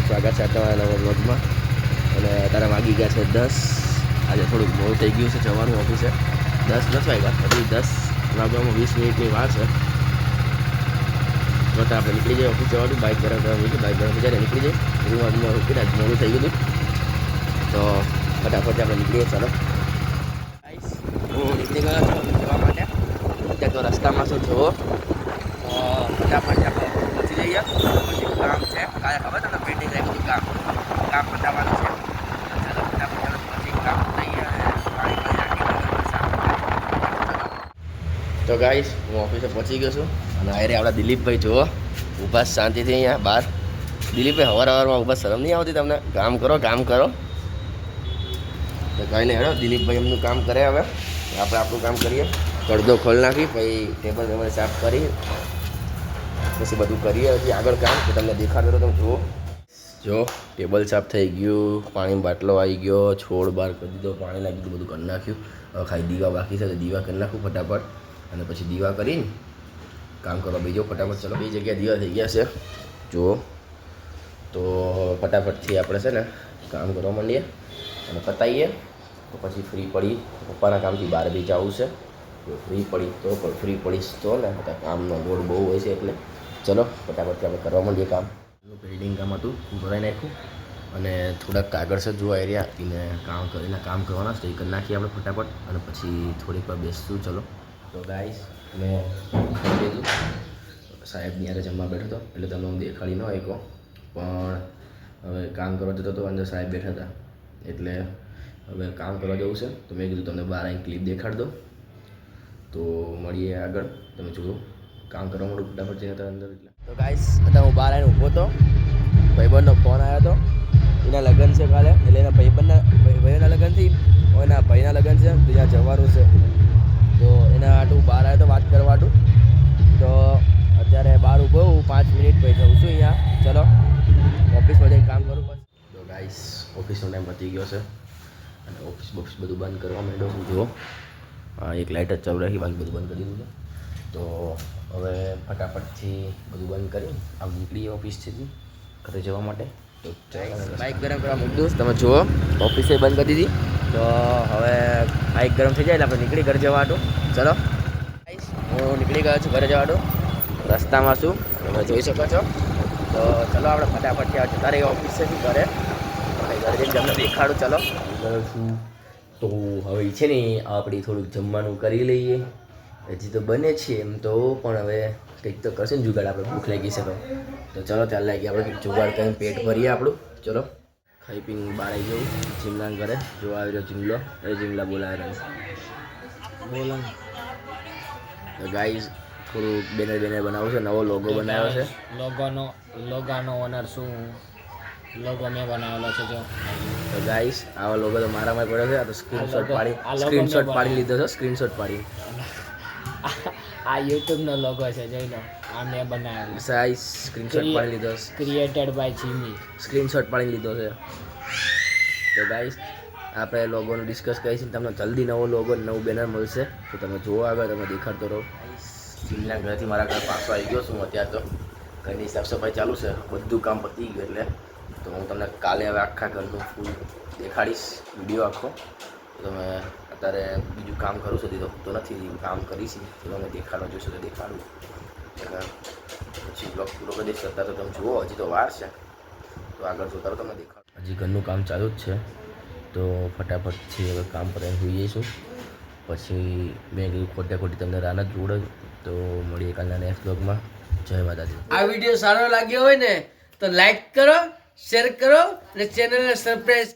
સ્વાગત છે તમારા નવા વ્લોગમાં. અને અત્યારે વાગી ગયા છે 10. આજે થોડુંક મોડું થઈ ગયું છે જવાનું ઓફિસે. 10 નથી વાગ્યા, હજી 10 વાગવામાં 20 મિનિટની વાર છે. તો આપણે નીકળી જઈએ ઓફિસ જવાનું. બાઇક ગરમ કરવા મૂકી, બાઇક ગરમ જ્યારે નીકળી જઈએ. રૂમમાં મૂકીને આજ મોડું થઈ ગયું હતું, તો ફટાફટ આપણે નીકળીએ. ચાલો હું નીકળી ગયો છું જવા માટે. અત્યારે તો રસ્તામાં શું જુઓ, ફટાફટ આપણે પહોંચી જઈએ. પછી કામ છે કાલે ખબર તમને પેન્ડિંગ રાખ્યું કામ પતાવવાનું છે. ચાલો ફટાફટ પછી કામ લઈએ. તો ગાઈસ હું ઓફિસે પહોંચી ગયો છું. અને આયરે આપણા દિલીપભાઈ જુઓ ઊભા શાંતિથી અહીંયા બહાર. દિલીપભાઈ સવારમાં ઊભા શરમ નહીં આવતી તમને? કામ કરો તો કંઈ નહીં હેડો. દિલીપભાઈ એમનું કામ કરે, હવે આપણે આપણું કામ કરીએ. પડદો ખોલી નાખી પછી ટેબલ સાફ કરી પછી બધું કરીએ. હજી આગળ કામ તો તમને દેખાડો તો તમે જુઓ. જો ટેબલ સાફ થઈ ગયું, પાણી બાટલો આવી ગયો, છોડ બહાર કરી દીધો, પાણી લાગી ગયું, બધું કરી નાખ્યું. હવે ખાલી દીવા બાકી છે તો દીવા કરી નાખું ફટાફટ. અને પછી દીવા કરીને કામ કરવા બીજો ફટાફટ. ચલો બે જગ્યાએ દીવા થઈ ગયા છે જુઓ. તો ફટાફટથી આપણે છે ને કામ કરવા માંડીએ અને પતાવીએ. તો પછી ફ્રી પડી પપ્પાના કામથી બહાર બી જવું છે. ફ્રી પડીશ તો ને કામનો લોડ બહુ હોય છે એટલે ચલો ફટાફટથી આપણે કરવા માંડીએ કામ. બિલ્ડિંગ કામ હતું ભરાઈ નાખ્યું અને થોડાક કાગળ છે જોવા એરિયા એને કામ કરવાના છે. એ કરી નાખીએ આપણે ફટાફટ અને પછી થોડીક વાર બેસશું. ચલો તો ગાઈસ મેં કીધું સાહેબની યારે જમવા બેઠો હતો એટલે તમને હું દેખાડી ન શકો, પણ હવે કામ કરવા જતો હતો અંદર સાહેબ બેઠા હતા એટલે હવે કામ કરવા જવું છે. તો મેં કીધું તમને બહાર અહીં ક્લિપ દેખાડી દો. તો મળીએ આગળ. તમે જુઓ કામ કરવા મળું ફટાફટ જઈને અંદર. એટલે તો ગાઈસ અત્યારે હું બહાર આવીને ઊભો હતો. ભાઈબંધનો ફોન આવ્યો હતો. એના લગ્ન છે કાલે, એટલે એના ભાઈના લગ્નથી એના ભાઈના લગ્ન છે તો ત્યાં જવાનું છે. તો એના હાટું બહાર આવ્યો તો વાત કરવા હાટું. તો અત્યારે બહાર ઊભો હું 5 મિનિટ પછી જઉં છું અહીંયા. ચલો ઓફિસમાં જઈને કામ કરું પછી. તો ગાઈસ ઓફિસનો ટાઈમ પતી ગયો છે અને ઓફિસ બોક્સ બધું બંધ કરવા માંડ્યો છું જુઓ. એક લાઇટ જ ચાલુ રાખી, બાકી બધું બંધ કરી દીધું છે. તો હવે ફટાફટથી બધું બંધ કરી આમ નીકળીએ ઓફિસથી ઘરે જવા માટે. તો બાઇક ગરમ કરવા મૂકી દઉં. તમે જુઓ ઓફિસે બંધ કરી દીધી. તો હવે બાઇક ગરમ થઈ જાય એટલે આપણે નીકળી ઘરે જવા હતું. ચલો હું નીકળી ગયો છું ઘરે જવા હતું. રસ્તામાં છું તમે જોઈ શકો છો. તો ચલો આપણે ફટાફટથી જતા રહીએ ઓફિસેથી ઘરે અને ઘરે જઈને તમને દેખાડું. ચલો ઘરે છું તો હવે છે ને આપણે થોડુંક જમવાનું કરી લઈએ. હજી તો બને છે એમ તો, પણ હવે કંઈક તો કરશે ને જુગાડ. આપણે ભૂખ લાગી છે તો ચલો ચાલ લાગી આપણે જુગાડ કરીને પેટ ભરીએ આપણું. ચલો ખાઈ પીને બહાર આવી જવું જીમલા ઘરે. જોવા આવી રહ્યો જીમલો, એ જીમલા બોલાવી રહ્યો તો ગાઈઝ થોડું બેનર બનાવવું છે. નવો લોગો બનાવ્યો છે. લોગાનો ઓનર શું લોગો મેં બનાવેલો છે જો. તો ગાઈસ આવા લોગો તો મારામાં પડ્યો છે. આ તો સ્ક્રીનશોટ પાડી લીધો છે. સ્ક્રીનશોટ પાડી આ યુટ્યુબનો લોગો છે જોઈ લો. આ મેં બનાવેલો સાઈઝ સ્ક્રીનશોટ પાડી લીધો. Created by Jimmy. સ્ક્રીનશોટ પાડી લીધો છે. તો ગાઈસ આપણે લોગોનું ડિસ્કસ કરીશું. તમને જલ્દી નવો લોગો નવું બેનર મળશે તો તમે જુઓ આગળ. તમે દેખાડતો રહો. જીમના ઘરેથી મારા ઘર પાછો આવી ગયો છું અત્યારે. તો ઘરની સાફ સફાઈ ચાલુ છે, બધું કામ પતી ગયું એટલે. તો હું તમને કાલે હવે આખા ઘરનું ફૂલ દેખાડીશ વિડીયો આખો. તો તમે અત્યારે બીજું કામ કરું છું તો નથી કામ કરીશ તો તમે દેખાડો જોઈશો તો દેખાડું. પછી બ્લોગ પૂરો કરી દઈશ. અત્યારે તો તમે જુઓ હજી તો વાર છે તો આગળ જોતા રહો તમને દેખાડો. હજી ઘરનું કામ ચાલુ જ છે તો ફટાફટથી હવે કામ કરીને હોઈ જઈશું. પછી મેં કીધું ખોટી તમને રાના જોડે. તો મળીએ કાલના નેક્સ્ટ બ્લોગમાં. જય માતાજી. આ વિડીયો સારો લાગ્યો હોય ને તો લાઈક કરો, શેર કરો અને ચેનલને સબસ્ક્રાઇબ